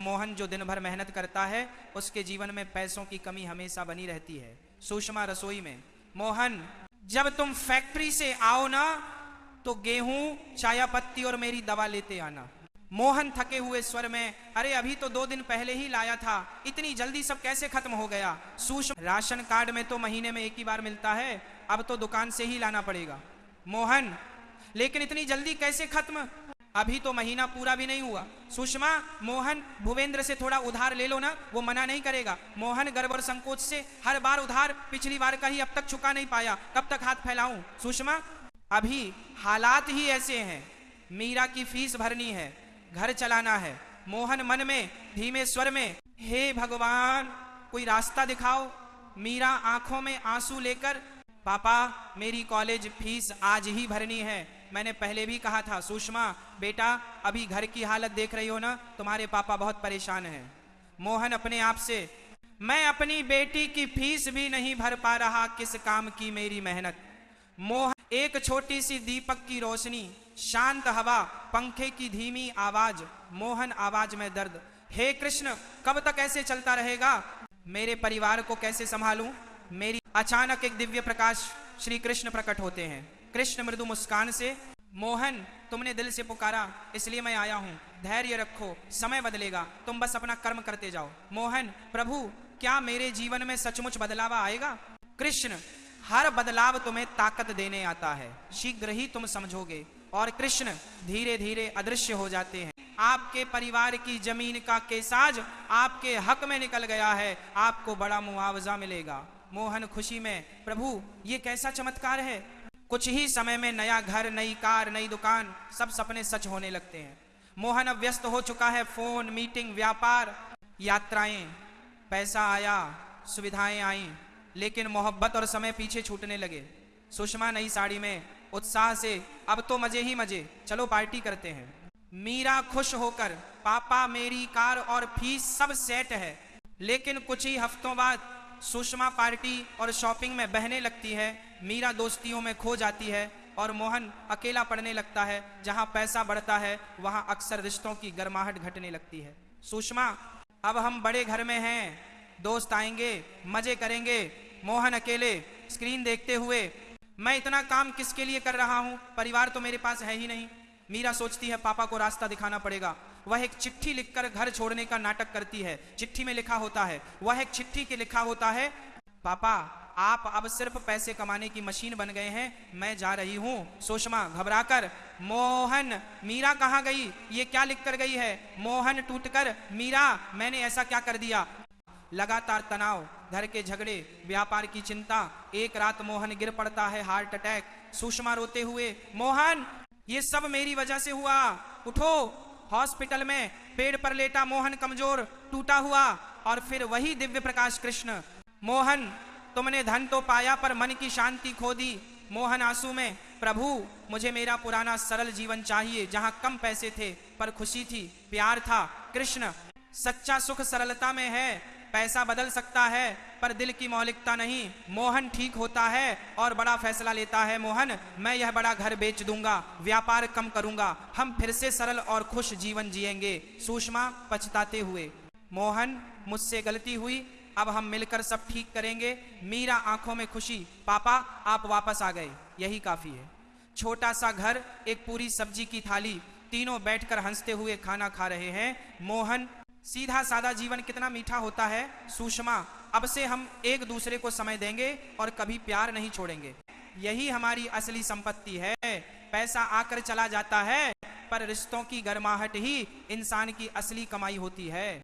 मोहन जो दिन भर मेहनत करता है उसके जीवन में पैसों की कमी हमेशा बनी रहती है। सुषमा रसोई में, मोहन जब तुम फैक्ट्री से आओ ना तो गेहूं, चाय पत्ती और मेरी दवा लेते आना। मोहन थके हुए स्वर में, अरे अभी तो 2 दिन पहले ही लाया था, इतनी जल्दी सब कैसे खत्म हो गया? सुषमा, राशन कार्ड में तो महीने में 1 ही बार मिलता है, अब तो दुकान से ही लाना पड़ेगा। मोहन, लेकिन इतनी जल्दी कैसे खत्म? अभी तो महीना पूरा भी नहीं हुआ। सुषमा, मोहन भूपेंद्र से थोड़ा उधार ले लो ना, वो मना नहीं करेगा। मोहन गर्व और संकोच से, हर बार उधार, पिछली बार का ही अब तक चुका नहीं पाया, कब तक हाथ फैलाऊं? सुषमा, अभी हालात ही ऐसे हैं, मीरा की फीस भरनी है, घर चलाना है। मोहन मन में धीमे स्वर में, हे भगवान कोई रास्ता दिखाओ। मीरा आंखों में आंसू लेकर, पापा मेरी कॉलेज फीस आज ही भरनी है, मैंने पहले भी कहा था। सुषमा, बेटा अभी घर की हालत देख रही हो ना, तुम्हारे पापा बहुत परेशान हैं। मोहन अपने आप से, मैं अपनी बेटी की फीस भी नहीं भर पा रहा, किस काम की मेरी मेहनत। मोहन, एक छोटी सी दीपक की रोशनी, शांत हवा, पंखे की धीमी आवाज, मोहन आवाज में दर्द, हे कृष्ण कब तक ऐसे चलता रहेगा? मेरे परिवार को कैसे संभालूं? मेरी। अचानक एक दिव्य प्रकाश श्री कृष्ण प्रकट होते हैं। कृष्ण मृदु मुस्कान से, मोहन तुमने दिल से पुकारा इसलिए मैं आया हूं, धैर्य रखो, समय बदलेगा, तुम बस अपना कर्म करते जाओ। मोहन, प्रभु क्या मेरे जीवन में सचमुच बदलाव आएगा? कृष्ण, हर बदलाव तुम्हें ताकत देने आता है, शीघ्र ही तुम समझोगे। और कृष्ण धीरे धीरे अदृश्य हो जाते हैं। आपके परिवार की जमीन का केसाज आपके हक में निकल गया है, आपको बड़ा मुआवजा मिलेगा। मोहन खुशी में, प्रभु ये कैसा चमत्कार है? कुछ ही समय में नया घर, नई कार, नई दुकान, सब सपने सच होने लगते हैं। मोहन अब व्यस्त हो चुका है, फोन, मीटिंग, व्यापार, यात्राएं, पैसा आया, सुविधाएं आईं, लेकिन मोहब्बत और समय पीछे छूटने लगे। सुषमा नई साड़ी में उत्साह से, अब तो मजे ही मजे, चलो पार्टी करते हैं। मीरा खुश होकर, पापा मेरी कार और फीस सब सेट है। लेकिन कुछ ही हफ्तों बाद सुषमा पार्टी और शॉपिंग में बहने लगती है, मीरा दोस्तियों में खो जाती है और मोहन अकेला पड़ने लगता है। जहां पैसा बढ़ता है वहां अक्सर रिश्तों की गर्माहट घटने लगती है। सुषमा, अब हम बड़े घर में हैं, दोस्त आएंगे, मजे करेंगे। मोहन अकेले स्क्रीन देखते हुए, मैं इतना काम किसके लिए कर रहा हूं, परिवार तो मेरे पास है ही नहीं। मीरा सोचती है पापा को रास्ता दिखाना पड़ेगा। वह एक चिट्ठी लिखकर घर छोड़ने का नाटक करती है। चिट्ठी में लिखा होता है, वह एक चिट्ठी के लिखा होता है, पापा आप अब सिर्फ पैसे कमाने की मशीन बन गए हैं, मैं जा रही हूं। सुषमा घबराकर, मोहन मीरा कहां गई, ये क्या लिख कर गई है? मोहन टूटकर, मीरा मैंने ऐसा क्या कर दिया? लगातार तनाव, घर के झगड़े, व्यापार की चिंता। एक रात मोहन गिर पड़ता है, हार्ट अटैक। सुषमा रोते हुए, मोहन ये सब मेरी वजह से हुआ, उठो। हॉस्पिटल में पेड़ पर लेटा मोहन कमजोर, टूटा हुआ। और फिर वही दिव्य प्रकाश कृष्ण, मोहन तुमने धन तो पाया पर मन की शांति खो दी। मोहन आंसू में, प्रभु मुझे मेरा पुराना सरल जीवन चाहिए, जहां कम पैसे थे पर खुशी थी, प्यार था। कृष्ण, सच्चा सुख सरलता में है, पैसा बदल सकता है पर दिल की मौलिकता नहीं। मोहन ठीक होता है और बड़ा फैसला लेता है, मोहन मैं यह बड़ा घर बेच दूंगा, व्यापार कम करूंगा, हम फिर से सरल और खुश जीवन जिएंगे। सुषमा पछताते हुए, मोहन मुझसे गलती हुई, अब हम मिलकर सब ठीक करेंगे। मीरा आंखों में खुशी, पापा आप वापस आ गए, यही काफी है। छोटा सा घर, एक पूरी सब्जी की थाली, तीनों बैठकर हंसते हुए खाना खा रहे हैं। मोहन, सीधा सादा जीवन कितना मीठा होता है। सुषमा, अब से हम एक दूसरे को समय देंगे और कभी प्यार नहीं छोड़ेंगे, यही हमारी असली संपत्ति है। पैसा आकर चला जाता है पर रिश्तों की गर्माहट ही इंसान की असली कमाई होती है।